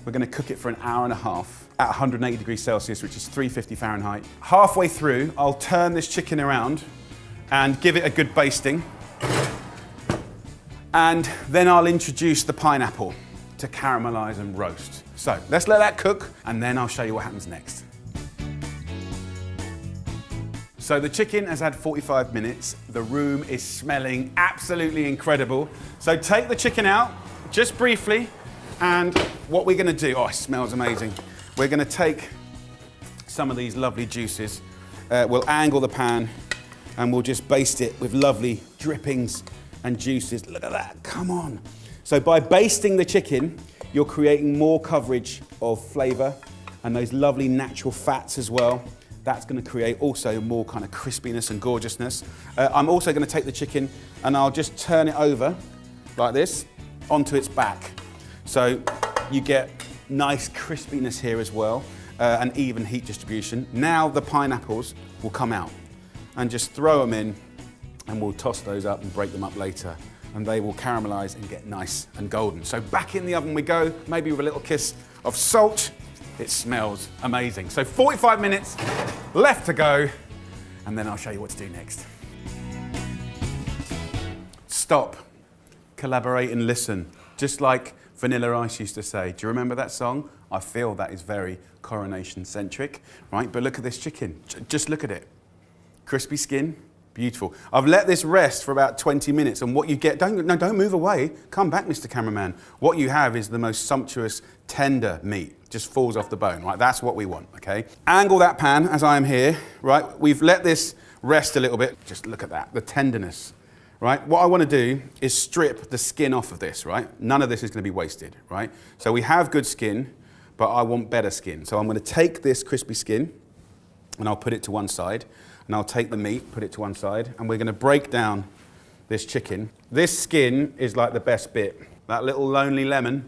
we're gonna cook it for an hour and a half at 180 degrees Celsius, which is 350 Fahrenheit. Halfway through, I'll turn this chicken around and give it a good basting. And then I'll introduce the pineapple to caramelize and roast. So let's let that cook, and then I'll show you what happens next. So the chicken has had 45 minutes. The room is smelling absolutely incredible. So take the chicken out, just briefly, and what we're gonna do, oh, it smells amazing. We're gonna take some of these lovely juices. We'll angle the pan, and we'll just baste it with lovely drippings and juices. Look at that, come on. So by basting the chicken, you're creating more coverage of flavor and those lovely natural fats as well. That's gonna create also more kind of crispiness and gorgeousness. I'm also gonna take the chicken and I'll just turn it over like this onto its back. So you get nice crispiness here as well, and even heat distribution. Now the pineapples will come out, and just throw them in, and we'll toss those up and break them up later, and they will caramelize and get nice and golden. So back in the oven we go, maybe with a little kiss of salt. It smells amazing. So 45 minutes left to go, and then I'll show you what to do next. Stop, collaborate and listen. Just like Vanilla Ice used to say. Do you remember that song? I feel that is very Coronation centric, right? But look at this chicken, just look at it. Crispy skin, beautiful. I've let this rest for about 20 minutes, and what you get, don't move away. Come back, Mr. Cameraman. What you have is the most sumptuous, tender meat. Just falls off the bone, right? That's what we want, okay? Angle that pan as I am here, right? We've let this rest a little bit. Just look at that, the tenderness, right? What I want to do is strip the skin off of this, right? None of this is going to be wasted, right? So we have good skin, but I want better skin. So I'm going to take this crispy skin and I'll put it to one side, and I'll take the meat, put it to one side, and we're going to break down this chicken. This skin is like the best bit. That little lonely lemon,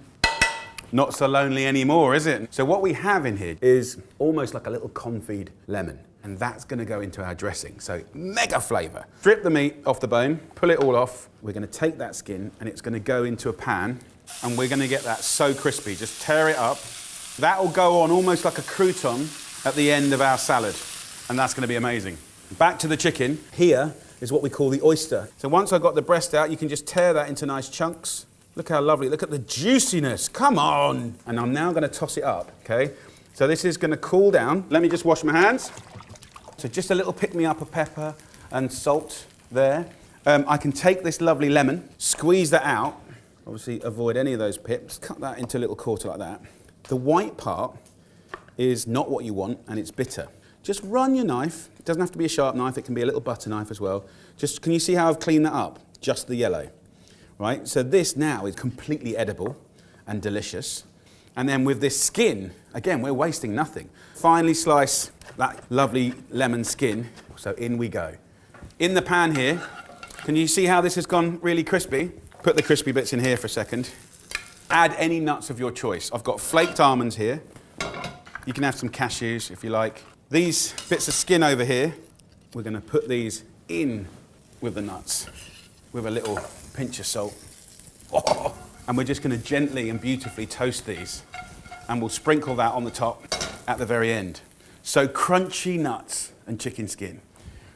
not so lonely anymore, is it? So what we have in here is almost like a little confit lemon, and that's gonna go into our dressing. So mega flavor. Strip the meat off the bone, pull it all off. We're gonna take that skin and it's gonna go into a pan, and we're gonna get that so crispy. Just tear it up. That will go on almost like a crouton at the end of our salad, and that's gonna be amazing. Back to the chicken. Here is what we call the oyster. So once I've got the breast out, you can just tear that into nice chunks. Look how lovely, look at the juiciness, come on. And I'm now gonna toss it up, okay? So this is gonna cool down. Let me just wash my hands. So just a little pick-me-up of pepper and salt there. I can take this lovely lemon, squeeze that out, obviously avoid any of those pips, cut that into a little quarter like that. The white part is not what you want, and it's bitter. Just run your knife, it doesn't have to be a sharp knife, it can be a little butter knife as well. Just, can you see how I've cleaned that up? Just the yellow. Right, so this now is completely edible and delicious. And then with this skin, again, we're wasting nothing. Finely slice that lovely lemon skin. So in we go. In the pan here, can you see how this has gone really crispy? Put the crispy bits in here for a second. Add any nuts of your choice. I've got flaked almonds here. You can have some cashews if you like. These bits of skin over here, we're gonna put these in with the nuts with a little pinch of salt. Oh. And we're just gonna gently and beautifully toast these, and we'll sprinkle that on the top at the very end. So crunchy nuts and chicken skin.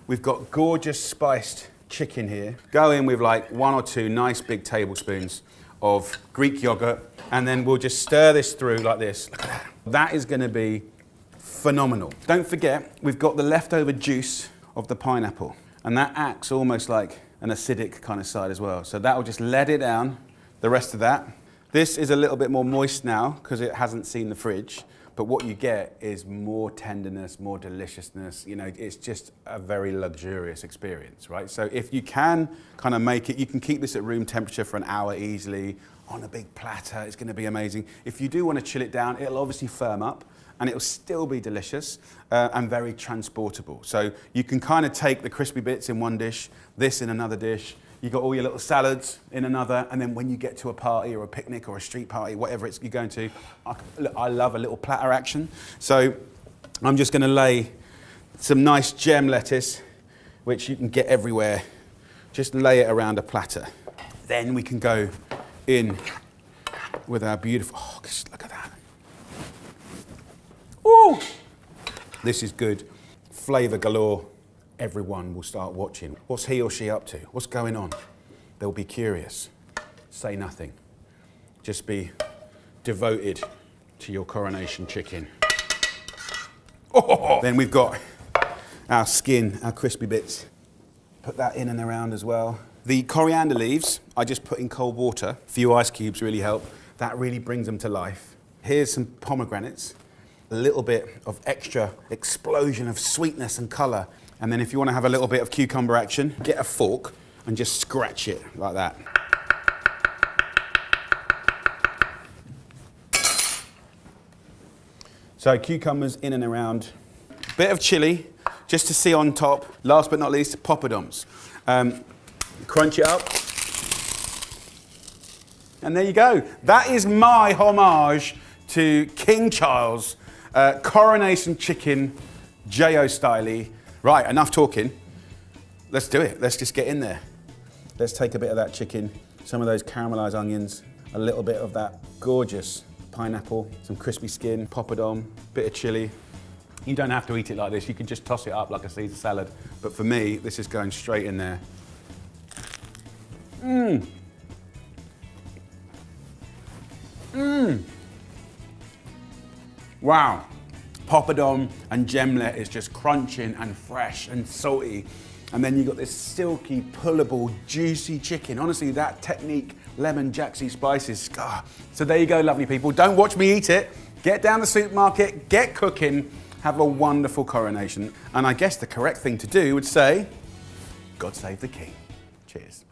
We've got gorgeous spiced chicken here. Go in with like 1 or 2 nice big tablespoons of Greek yogurt, and then we'll just stir this through like this. Look at that. That is gonna be phenomenal. Don't forget, we've got the leftover juice of the pineapple, and that acts almost like an acidic kind of side as well. So that will just let it down, the rest of that. This is a little bit more moist now because it hasn't seen the fridge, but what you get is more tenderness, more deliciousness. You know, it's just a very luxurious experience, right? So if you can kind of make it, you can keep this at room temperature for an hour easily on a big platter. It's gonna be amazing. If you do want to chill it down, it'll obviously firm up, and it'll still be delicious and very transportable. So you can kind of take the crispy bits in one dish, this in another dish, you got all your little salads in another, and then when you get to a party or a picnic or a street party, whatever you're going to, I love a little platter action. So I'm just gonna lay some nice gem lettuce, which you can get everywhere. Just lay it around a platter. Then we can go in with our beautiful, oh, just look at that. Ooh, this is good. Flavour galore. Everyone will start watching. What's he or she up to? What's going on? They'll be curious. Say nothing. Just be devoted to your coronation chicken. Oh, then we've got our skin, our crispy bits. Put that in and around as well. The coriander leaves, I just put in cold water. A few ice cubes really help. That really brings them to life. Here's some pomegranates. A little bit of extra explosion of sweetness and colour. And then if you want to have a little bit of cucumber action, get a fork and just scratch it like that. So cucumbers in and around. Bit of chilli, just to see on top. Last but not least, poppadoms. Crunch it up. And there you go. That is my homage to King Charles. Coronation chicken, J.O. style. Right, enough talking. Let's do it. Let's just get in there. Let's take a bit of that chicken, some of those caramelized onions, a little bit of that gorgeous pineapple, some crispy skin, poppadom, bit of chili. You don't have to eat it like this. You can just toss it up like a Caesar salad. But for me, this is going straight in there. Mmm. Mmm. Wow. Poppadom and gemlet is just crunching and fresh and salty. And then you've got this silky, pullable, juicy chicken. Honestly, that technique, lemon, jacksie spices. Ah. So there you go, lovely people. Don't watch me eat it. Get down the supermarket, get cooking, have a wonderful coronation. And I guess the correct thing to do would say, God save the king. Cheers.